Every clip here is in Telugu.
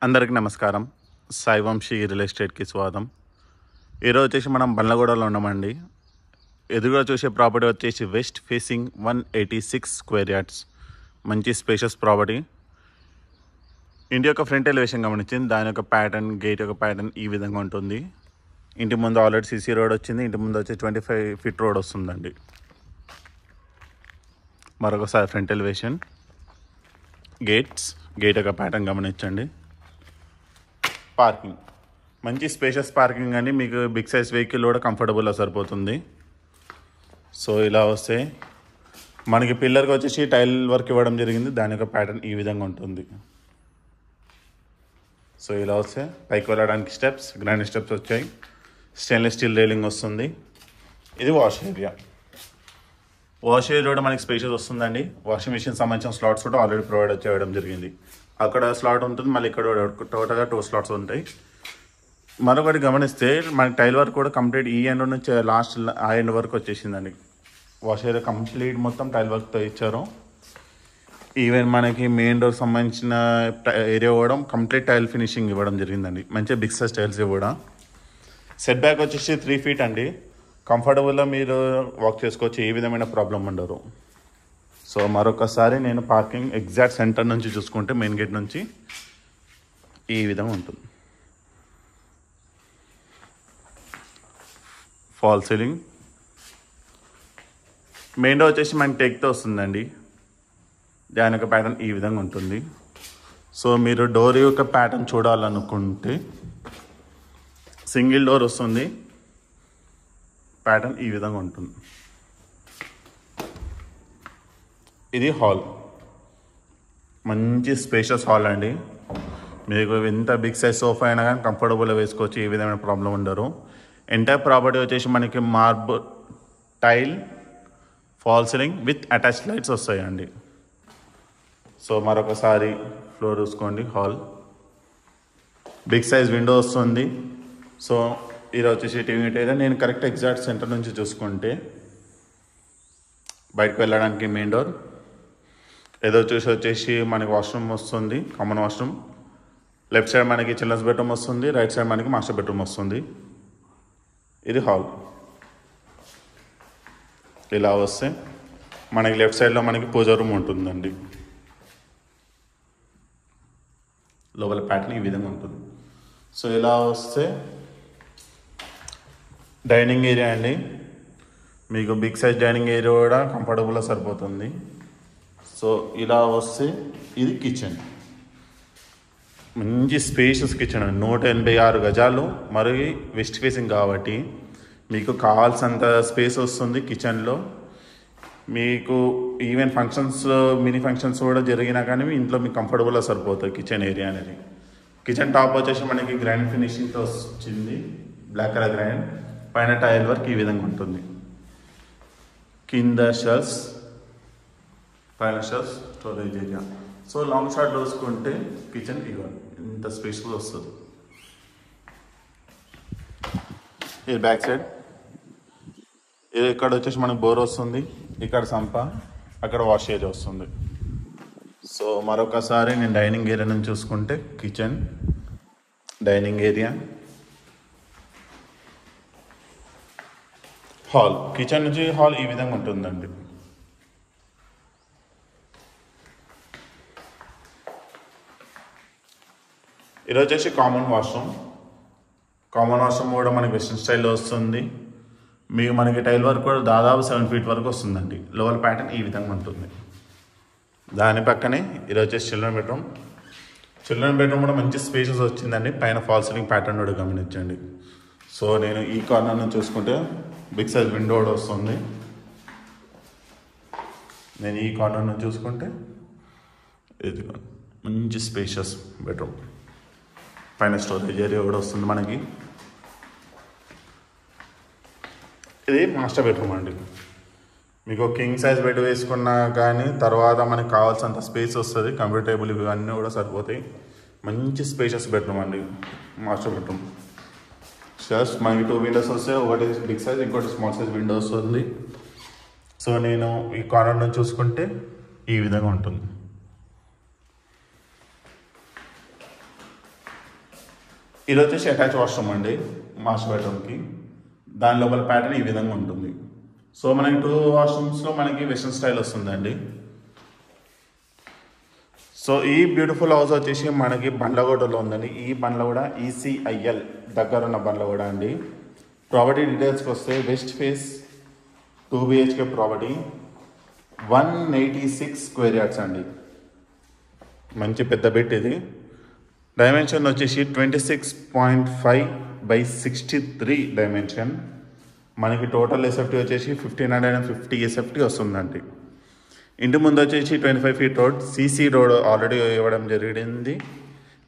అందరికీ నమస్కారం. సాయి వంశీ రియల్ ఎస్టేట్కి స్వాగతం. ఈరోజు వచ్చేసి మనం బండ్లగూడలో ఉన్నామండి. ఎదురుగా చూసే ప్రాపర్టీ వచ్చేసి వెస్ట్ ఫేసింగ్ 186 స్క్వేర్ యార్డ్స్, మంచి స్పేషియస్ ప్రాపర్టీ. ఇంటి యొక్క ఫ్రంట్ ఎలివేషన్ గమనించింది, దాని యొక్క ప్యాటర్న్, గేట్ యొక్క ప్యాటర్న్ ఈ విధంగా ఉంటుంది. ఇంటి ముందు ఆల్రెడీ సీసీ రోడ్ వచ్చింది. ఇంటి ముందు వచ్చి 25 ఫీట్ రోడ్ వస్తుందండి. మరొకసారి ఫ్రంట్ ఎలివేషన్, గేట్ యొక్క ప్యాటర్న్ గమనించండి. పార్కింగ్ మంచి స్పేషియస్ పార్కింగ్ అండి. మీకు బిగ్ సైజ్ వెహికల్ కూడా కంఫర్టబుల్గా సరిపోతుంది. సో ఇలా వస్తే మనకి పిల్లర్కి వచ్చేసి టైల్ వర్క్ ఇవ్వడం జరిగింది. దాని యొక్క ప్యాటర్న్ ఈ విధంగా ఉంటుంది. సో ఇలా వస్తే పైకి వెళ్ళడానికి స్టెప్స్, గ్రానైట్ స్టెప్స్ వచ్చాయి. స్టెయిన్లెస్ స్టీల్ రైలింగ్ వస్తుంది. ఇది వాష్ ఏరియా కూడా మనకి స్పేషియస్ వస్తుందండి. వాషింగ్ మిషన్ సంబంధించిన స్లాట్స్ కూడా ఆల్రెడీ ప్రొవైడ్ చేయడం జరిగింది. అక్కడ స్లాట్ ఉంటుంది, మళ్ళీ ఇక్కడ టోటల్గా 2 స్లాట్స్ ఉంటాయి. మరొకటి గమనిస్తే మనకి టైల్ వర్క్ కూడా కంప్లీట్ ఈ ఎండ్ నుంచి లాస్ట్ ఆ ఎండ్ వరకు వచ్చేసిందండి. వాష్ ఏరియా కంప్లీట్ మొత్తం టైల్ వర్క్తో ఇచ్చారు. ఈవెన్ మనకి మెయిన్ డోర్ సంబంధించిన ఏరియా కూడా కంప్లీట్ టైల్ ఫినిషింగ్ ఇవ్వడం జరిగిందండి. మంచిగా బిగ్ సైజ్ టైల్స్ కూడా. సెట్ బ్యాక్ వచ్చేసి 3 ఫీట్ అండి. కంఫర్టబుల్గా మీరు వాక్ చేసుకోవచ్చు, ఏ విధమైన ప్రాబ్లం ఉండరు. సో మరొకసారి నేను పార్కింగ్ ఎగ్జాక్ట్ సెంటర్ నుంచి చూసుకుంటే మెయిన్ గేట్ నుంచి ఈ విధంగా ఉంటుంది. ఫాల్ సీలింగ్, మెయిన్ డోర్ వచ్చేసి మనకి టేక్తో వస్తుందండి. దాని యొక్క ప్యాటర్న్ ఈ విధంగా ఉంటుంది. సో మీరు డోర్ యొక్క ప్యాటర్న్ చూడాలనుకుంటే సింగిల్ డోర్ వస్తుంది. ప్యాటర్న్ ఈ విధంగా ఉంటుంది. ఇది హాల్, మంచి స్పేషియస్ హాల్ అండి. మీకు ఎంత బిగ్ సైజ్ సోఫా అయినా కానీ కంఫర్టబుల్గా వేసుకోవచ్చు, ఏ విధమైన ప్రాబ్లం ఉండరు. ఎంటైర్ ప్రాపర్టీ వచ్చేసి మనకి marble tile, fall ceiling with attached lights వస్తాయండి. సో మరొకసారి ఫ్లోర్ చూసుకోండి. హాల్ బిగ్ సైజ్ విండో వస్తుంది. సో ఇది వచ్చేసి టీవీ ఏరియా. నేను కరెక్ట్ ఎగ్జాక్ట్ సెంటర్ నుంచి చూసుకుంటే బయటకు వెళ్ళడానికి మెయిన్ డోర్, ఏదో వచ్చేసి మనకి వాష్రూమ్ వస్తుంది, కామన్ వాష్రూమ్. లెఫ్ట్ సైడ్ మనకి చిల్డ్రన్స్ బెడ్రూమ్ వస్తుంది, రైట్ సైడ్ మనకి మాస్టర్ బెడ్రూమ్ వస్తుంది. ఇది హాల్. ఇలా వస్తే మనకి లెఫ్ట్ సైడ్లో మనకి పూజ రూమ్ ఉంటుందండి. లోపల ప్యాటర్న్ ఈ విధంగా ఉంటుంది. సో ఇలా వస్తే డైనింగ్ ఏరియా అండి. మీకు బిగ్ సైజ్ డైనింగ్ ఏరియా కూడా కంఫర్టబుల్గా సరిపోతుంది. సో ఇలా వస్తే ఇది కిచెన్, మంచి స్పేషియస్ కిచెన్ అండి. 186 గజాలు, మరి వెస్ట్ ఫేసింగ్ కాబట్టి మీకు కావాల్సినంత స్పేస్ వస్తుంది కిచెన్లో. మీకు ఈవెన్ ఫంక్షన్స్, మినీ ఫంక్షన్స్ కూడా జరిగినా కానీ ఇంట్లో మీకు కంఫర్టబుల్గా సరిపోతుంది కిచెన్ ఏరియా అనేది. కిచెన్ టాప్ వచ్చేసి మనకి గ్రానైట్ ఫినిషింగ్తో వచ్చింది, బ్లాక్ కలర్ గ్రానైట్. పైన టైల్ వర్క్ ఈ విధంగా ఉంటుంది. కింద షెల్ఫ్స్, పైన shelves, storage area. So long shot చూసుకుంటే కిచెన్ ఇవ్వండి ఇంత స్పేస్ఫుల్ వస్తుంది. ఇది బ్యాక్ సైడ్. ఇది ఇక్కడ వచ్చేసి మనకు బోర్ వస్తుంది, ఇక్కడ సంప, అక్కడ వాష్ ఏరియా వస్తుంది. సో మరొకసారి నేను డైనింగ్ ఏరియా నుంచి చూసుకుంటే kitchen, dining area, hall. Kitchen నుంచి హాల్ ఈ విధంగా ఉంటుందండి. ఇది వచ్చేసి కామన్ వాష్రూమ్ కూడా మనకి వెస్ట్రన్ స్టైల్లో వస్తుంది. మీకు మనకి టైల్ వర్క్ కూడా దాదాపు 7 ఫీట్ వరకు వస్తుందండి. లోవర్ ప్యాటర్న్ ఈ విధంగా ఉంటుంది. దాని పక్కనే ఇది వచ్చేసి చిల్డ్రన్ బెడ్రూమ్ కూడా మంచి స్పేసెస్ వచ్చిందండి. పైన ఫాల్ సీలింగ్ ప్యాటర్న్ కూడా గమనించండి. సో నేను ఈ కార్నర్ నుంచి చూసుకుంటే బిగ్ సైజ్ విండో కూడా వస్తుంది. నేను ఈ కార్నర్ నుంచి చూసుకుంటే ఇది మంచి స్పేషియస్ బెడ్రూమ్, పైన స్టోరేజ్ ఏరియా కూడా వస్తుంది మనకి. ఇది మాస్టర్ బెడ్రూమ్ అండి. మీకు కింగ్ సైజ్ బెడ్ వేసుకున్నా కానీ తర్వాత మనకి కావాల్సినంత స్పేస్ వస్తుంది. కంప్యూటర్ టేబుల్ ఇవన్నీ కూడా సరిపోతాయి. మంచి స్పేషియస్ బెడ్రూమ్ అండి, మాస్టర్ బెడ్రూమ్. షెల్ఫ్స్ మనకి 2 విండోస్ వస్తాయి, ఒకటి బిగ్ సైజ్, ఇంకోటి స్మాల్ సైజ్ విండో వస్తుంది. సో నేను ఈ కార్నర్ నుంచి చూసుకుంటే ఈ విధంగా ఉంటుంది. ఇది వచ్చేసి అటాచ్ వాష్రూమ్ అండి, మాస్టర్ బెడ్రూమ్కి. దాని లోపల ప్యాటర్న్ ఈ విధంగా ఉంటుంది. సో మనకి 2 వాష్రూమ్స్లో మనకి వెస్ట్రన్ స్టైల్ వస్తుందండి. సో ఈ బ్యూటిఫుల్ హౌస్ వచ్చేసి మనకి బండ్లగూడలో ఉందండి. ఈ బండ్లగూడ ECIL దగ్గర ఉన్న బండ్లగూడ అండి. ప్రాపర్టీ డీటెయిల్స్కి వస్తే west face 2 BHK property, 186 square yards అండి. మంచి పెద్ద బిట్ ఇది. డైమెన్షన్ వచ్చేసి 26.5/63 డైమెన్షన్. మనకి టోటల్ ఎస్ఎఫ్టీ వచ్చేసి 1550 ఎస్ఎఫ్టీ వస్తుందండి. ఇంటి ముందు వచ్చేసి 25 feet road, CC road already ఇవ్వడం జరిగింది.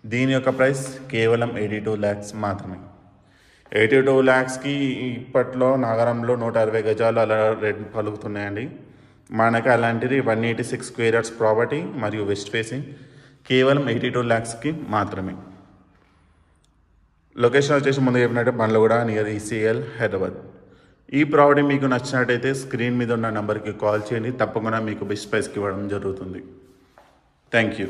దీని యొక్క ప్రైస్ కేవలం 82 lakhs మాత్రమే. 82 lakhsకి ఇప్పట్లో నగరంలో 160 గజాలు అలా రేట్ పలుకుతున్నాయండి. మనకి అలాంటిది 186 స్క్వేర్ యార్డ్స్ ప్రాపర్టీ మరియు వెస్ట్ ఫేసింగ్ కేవలం 82 lakhsకి మాత్రమే. లొకేషన్ వచ్చేసి ముందు చెప్పినట్టు బండ్లగూడ నియర్ ECL హైదరాబాద్. ఈ ప్రాపర్టీ మీకు నచ్చినట్టయితే స్క్రీన్ మీద ఉన్న నెంబర్కి కాల్ చేయండి. తప్పకుండా మీకు బెస్ట్ ప్రైస్కి ఇవ్వడం జరుగుతుంది. Thank you.